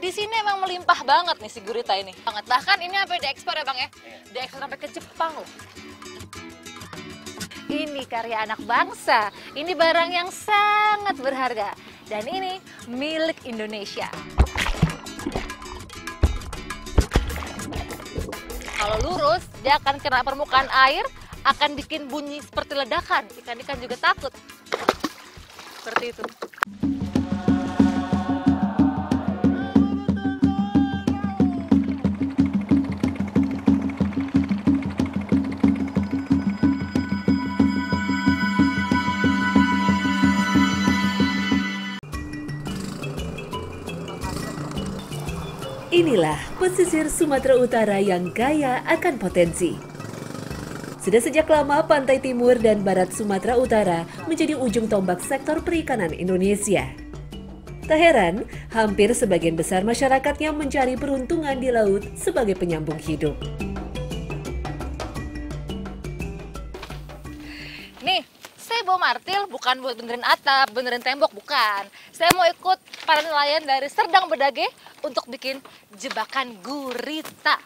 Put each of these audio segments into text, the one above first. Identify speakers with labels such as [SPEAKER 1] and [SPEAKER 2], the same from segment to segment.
[SPEAKER 1] Di sini emang melimpah banget nih si gurita ini. Bahkan ini sampai diekspor ya Bang ya. Diekspor sampai ke Jepang loh. Ini karya anak bangsa. Ini barang yang sangat berharga. Dan ini milik Indonesia. Kalau lurus, dia akan kena permukaan air, akan bikin bunyi seperti ledakan. Ikan-ikan juga takut. Seperti itu.
[SPEAKER 2] Inilah pesisir Sumatera Utara yang kaya akan potensi. Sudah sejak lama pantai timur dan barat Sumatera Utara menjadi ujung tombak sektor perikanan Indonesia. Tak heran, hampir sebagian besar masyarakatnya mencari peruntungan di laut sebagai penyambung hidup.
[SPEAKER 1] Nih, saya bawa martil bukan buat benerin atap, benerin tembok, bukan. Saya mau ikut para nelayan dari Serdang Bedage untuk bikin jebakan gurita.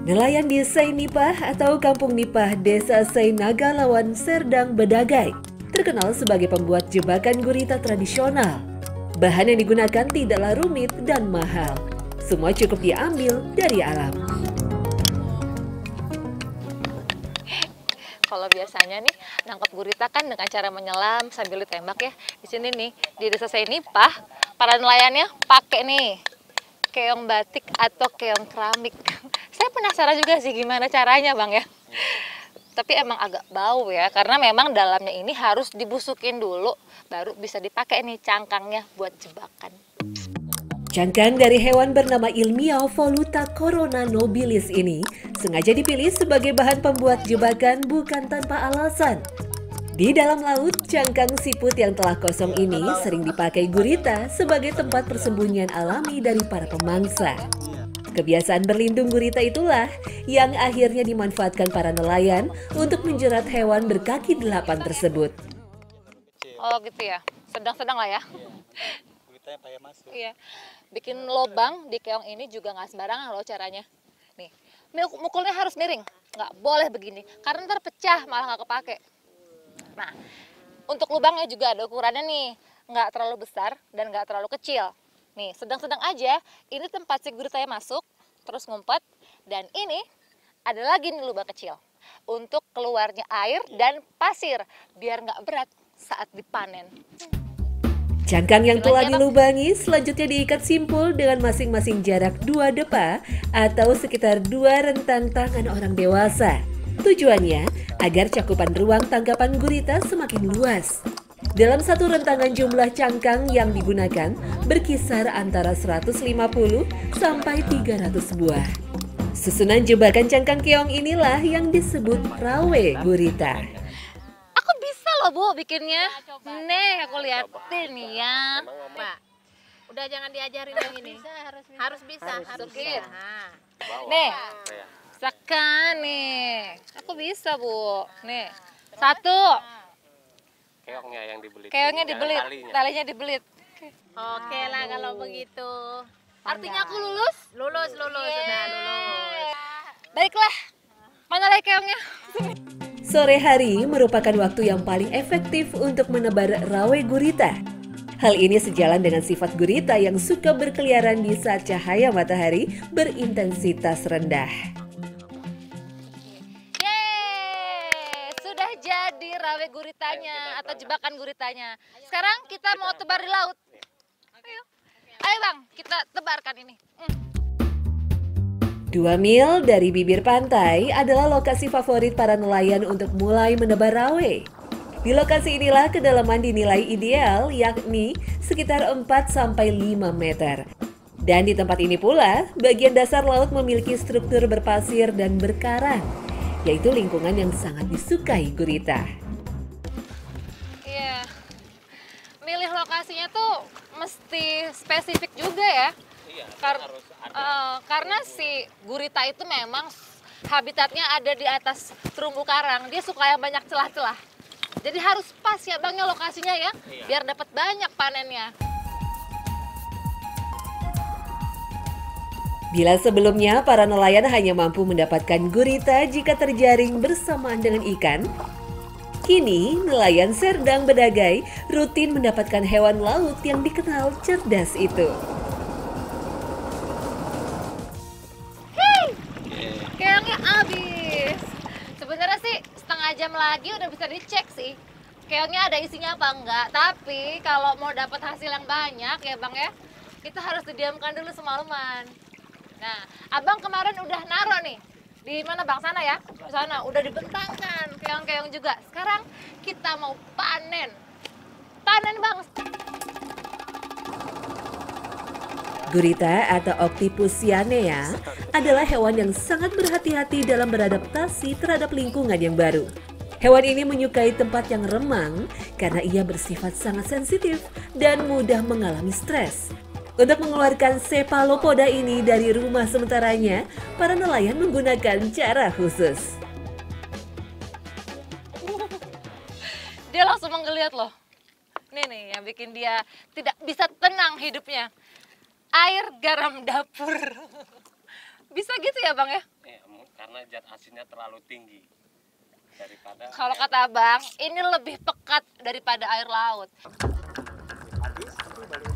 [SPEAKER 2] Nelayan di Sainipah atau Kampung Nipah, Desa Sainaga Lawan, Serdang Bedagai, terkenal sebagai pembuat jebakan gurita tradisional. Bahan yang digunakan tidaklah rumit dan mahal. Semua cukup diambil dari alam.
[SPEAKER 1] Kalau biasanya nih nangkap gurita kan dengan cara menyelam sambil ditembak ya. Di sini nih di Desa Sainipah para nelayannya pakai nih keong batik atau keong keramik. Saya penasaran juga sih gimana caranya Bang ya. Tapi emang agak bau ya karena memang dalamnya ini harus dibusukin dulu baru bisa dipakai nih cangkangnya buat jebakan.
[SPEAKER 2] Cangkang dari hewan bernama ilmiah Voluta corona nobilis ini sengaja dipilih sebagai bahan pembuat jebakan bukan tanpa alasan. Di dalam laut, cangkang siput yang telah kosong ini sering dipakai gurita sebagai tempat persembunyian alami dari para pemangsa. Kebiasaan berlindung gurita itulah yang akhirnya dimanfaatkan para nelayan untuk menjerat hewan berkaki 8 tersebut.
[SPEAKER 1] Oh gitu ya, sedang-sedang lah ya.
[SPEAKER 3] Guritanya payah masuk.
[SPEAKER 1] Iya, bikin lobang di keong ini juga nggak sembarangan loh caranya. Nih, mukulnya harus miring, nggak boleh begini, karena ntar pecah malah nggak kepake. Nah, untuk lubangnya juga ada ukurannya nih, nggak terlalu besar dan nggak terlalu kecil. Nih, sedang-sedang aja, ini tempat si guritanya masuk, terus ngumpet, dan ini ada lagi nih lubang kecil untuk keluarnya air dan pasir, biar nggak berat saat dipanen.
[SPEAKER 2] Cangkang yang telah dilubangi selanjutnya diikat simpul dengan masing-masing jarak 2 depa atau sekitar 2 rentang tangan orang dewasa. Tujuannya agar cakupan ruang tangkapan gurita semakin luas. Dalam satu rentangan jumlah cangkang yang digunakan berkisar antara 150 sampai 300 buah. Susunan jebakan cangkang keong inilah yang disebut rawe gurita.
[SPEAKER 1] Aku bisa loh Bu bikinnya. Nih aku liatin nih ya.
[SPEAKER 4] Mbak, udah jangan diajarin yang ini. Harus bisa.
[SPEAKER 1] Masukin. Nih, sekan nih. Aku bisa Bu. Nih, satu.
[SPEAKER 3] Keongnya yang dibelit.
[SPEAKER 1] Keongnya
[SPEAKER 3] Jangan
[SPEAKER 1] dibelit,
[SPEAKER 3] talinya.
[SPEAKER 1] talinya dibelit.
[SPEAKER 4] Oke lah kalau begitu.
[SPEAKER 1] Artinya aku lulus?
[SPEAKER 4] Lulus, sudah lulus.
[SPEAKER 1] Baiklah. Mana lagi keongnya?
[SPEAKER 2] Sore hari merupakan waktu yang paling efektif untuk menebar rawe gurita. Hal ini sejalan dengan sifat gurita yang suka berkeliaran di saat cahaya matahari berintensitas rendah.
[SPEAKER 1] Yeay, sudah jadi rawe guritanya atau jebakan guritanya. Sekarang kita mau tebar di laut. Ayo, ayo Bang, kita tebarkan ini.
[SPEAKER 2] 2 mil dari bibir pantai adalah lokasi favorit para nelayan untuk mulai menebar rawe. Di lokasi inilah kedalaman dinilai ideal, yakni sekitar 4-5 meter. Dan di tempat ini pula, bagian dasar laut memiliki struktur berpasir dan berkarang, yaitu lingkungan yang sangat disukai gurita.
[SPEAKER 1] Iya, milih lokasinya tuh mesti spesifik juga ya.
[SPEAKER 3] Iya,
[SPEAKER 1] Kar-
[SPEAKER 3] harus ada.
[SPEAKER 1] karena si gurita itu memang habitatnya ada di atas terumbu karang. Dia suka yang banyak celah-celah. Jadi harus pas ya Bang ya lokasinya ya, biar dapat banyak panennya.
[SPEAKER 2] Bila sebelumnya para nelayan hanya mampu mendapatkan gurita jika terjaring bersamaan dengan ikan, kini nelayan Serdang Bedagai rutin mendapatkan hewan laut yang dikenal cerdas itu.
[SPEAKER 1] Keongnya habis. Sebenarnya sih setengah jam lagi udah bisa dicek sih. Keongnya ada isinya apa enggak. Tapi kalau mau dapat hasil yang banyak ya Bang ya, kita harus didiamkan dulu semalaman. Nah, Abang kemarin udah naro nih. Di mana Bang? Sana ya? Sana udah dibentangkan keong-keong juga. Sekarang kita mau panen. Panen Bang.
[SPEAKER 2] Gurita atau Octopus cyanea adalah hewan yang sangat berhati-hati dalam beradaptasi terhadap lingkungan yang baru. Hewan ini menyukai tempat yang remang karena ia bersifat sangat sensitif dan mudah mengalami stres. Untuk mengeluarkan cephalopoda ini dari rumah sementaranya, para nelayan menggunakan cara khusus.
[SPEAKER 1] Dia langsung menggeliat loh. Ini nih yang bikin dia tidak bisa tenang hidupnya. Air garam dapur. Bisa gitu ya Bang ya?
[SPEAKER 3] Ya, karena zat asinnya terlalu tinggi daripada.
[SPEAKER 1] Kalau kata Abang, ini lebih pekat daripada air laut.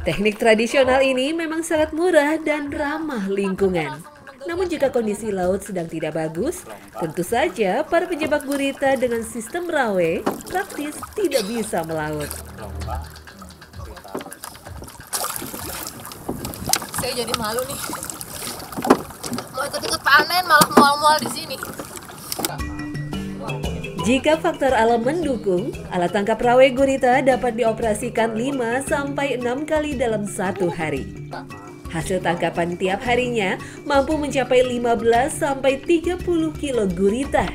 [SPEAKER 2] Teknik tradisional ini memang sangat murah dan ramah lingkungan. Namun jika kondisi laut sedang tidak bagus, tentu saja para penjebak gurita dengan sistem rawe praktis tidak bisa melaut.
[SPEAKER 1] Saya jadi malu nih. Mau ikut-ikut panen malah mual-mual di sini.
[SPEAKER 2] Jika faktor alam mendukung, alat tangkap rawe gurita dapat dioperasikan 5-6 kali dalam satu hari. Hasil tangkapan tiap harinya mampu mencapai 15-30 kilo gurita.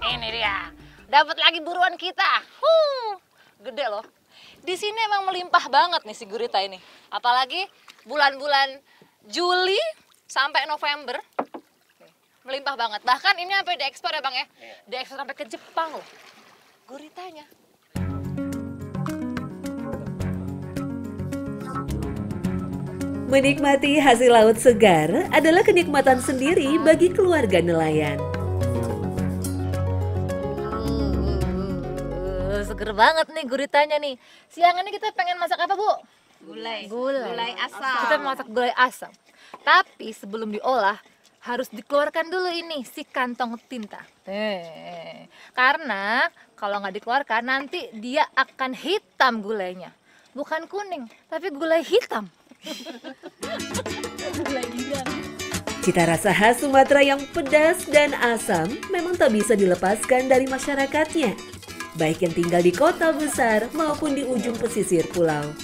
[SPEAKER 1] Ini dia. Dapat lagi buruan kita. Gede loh. Di sini emang melimpah banget nih si gurita ini. Apalagi bulan-bulan Juli sampai November. Melimpah banget. Bahkan ini sampai diekspor ya Bang ya. Diekspor sampai ke Jepang loh. Guritanya.
[SPEAKER 2] Menikmati hasil laut segar adalah kenikmatan sendiri bagi keluarga nelayan.
[SPEAKER 1] Seger banget nih guritanya nih. Siang ini kita pengen masak apa Bu?
[SPEAKER 4] Gulai asam.
[SPEAKER 1] Kita masak gulai asam. Tapi sebelum diolah harus dikeluarkan dulu ini si kantong tinta. Karena kalau nggak dikeluarkan nanti dia akan hitam gulainya. Bukan kuning, tapi gulai hitam.
[SPEAKER 2] Cita rasa khas Sumatera yang pedas dan asam memang tak bisa dilepaskan dari masyarakatnya, baik yang tinggal di kota besar maupun di ujung pesisir pulau.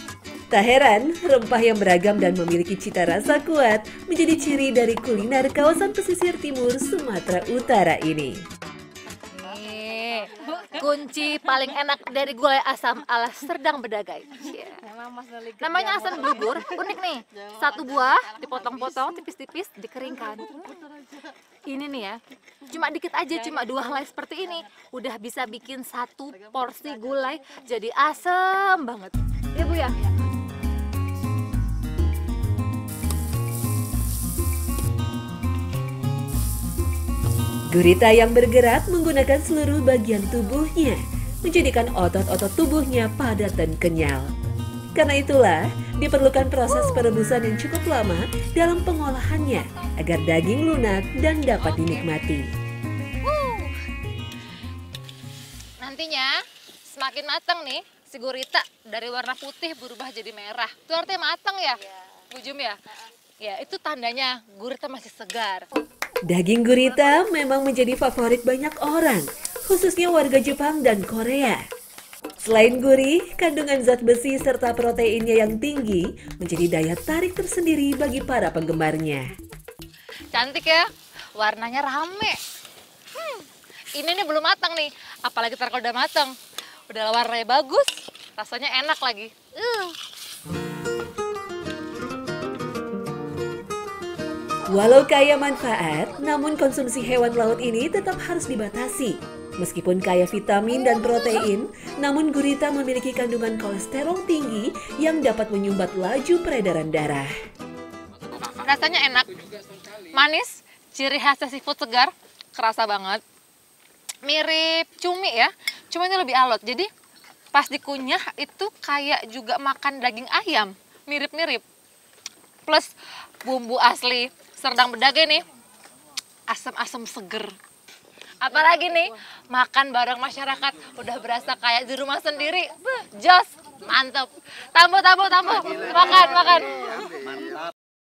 [SPEAKER 2] Tak heran, rempah yang beragam dan memiliki cita rasa kuat menjadi ciri dari kuliner kawasan pesisir timur Sumatera Utara ini.
[SPEAKER 1] Nih, kunci paling enak dari gulai asam ala Serdang Bedagai. Namanya asam blugur, unik nih. Satu buah dipotong-potong tipis-tipis, dikeringkan. Ini nih ya, cuma dikit aja, cuma 2 helai seperti ini. Udah bisa bikin 1 porsi gulai jadi asam banget. Ya Bu ya?
[SPEAKER 2] Gurita yang bergerak menggunakan seluruh bagian tubuhnya, menjadikan otot-otot tubuhnya padat dan kenyal. Karena itulah, diperlukan proses perebusan yang cukup lama dalam pengolahannya agar daging lunak dan dapat dinikmati.
[SPEAKER 1] Nantinya semakin matang nih si gurita dari warna putih berubah jadi merah. Itu artinya matang ya, Bu Jum ya? Ya itu tandanya gurita masih segar.
[SPEAKER 2] Daging gurita memang menjadi favorit banyak orang, khususnya warga Jepang dan Korea. Selain gurih, kandungan zat besi serta proteinnya yang tinggi menjadi daya tarik tersendiri bagi para penggemarnya.
[SPEAKER 1] Cantik ya, warnanya rame. Ini nih belum matang nih, apalagi ntar kalau udah matang. Udah warnanya bagus, rasanya enak lagi.
[SPEAKER 2] Walau kaya manfaat, namun konsumsi hewan laut ini tetap harus dibatasi. Meskipun kaya vitamin dan protein, namun gurita memiliki kandungan kolesterol tinggi yang dapat menyumbat laju peredaran darah.
[SPEAKER 1] Rasanya enak, manis, ciri khasnya seafood segar, kerasa banget. Mirip cumi ya, cuma ini lebih alot. Jadi pas dikunyah itu kayak juga makan daging ayam, mirip-mirip. Plus bumbu asli Serdang Bedage nih, asam-asam seger. Apalagi nih, makan bareng masyarakat, udah berasa kayak di rumah sendiri. Jos, mantep. Tambah. Makan.
[SPEAKER 3] Mantap.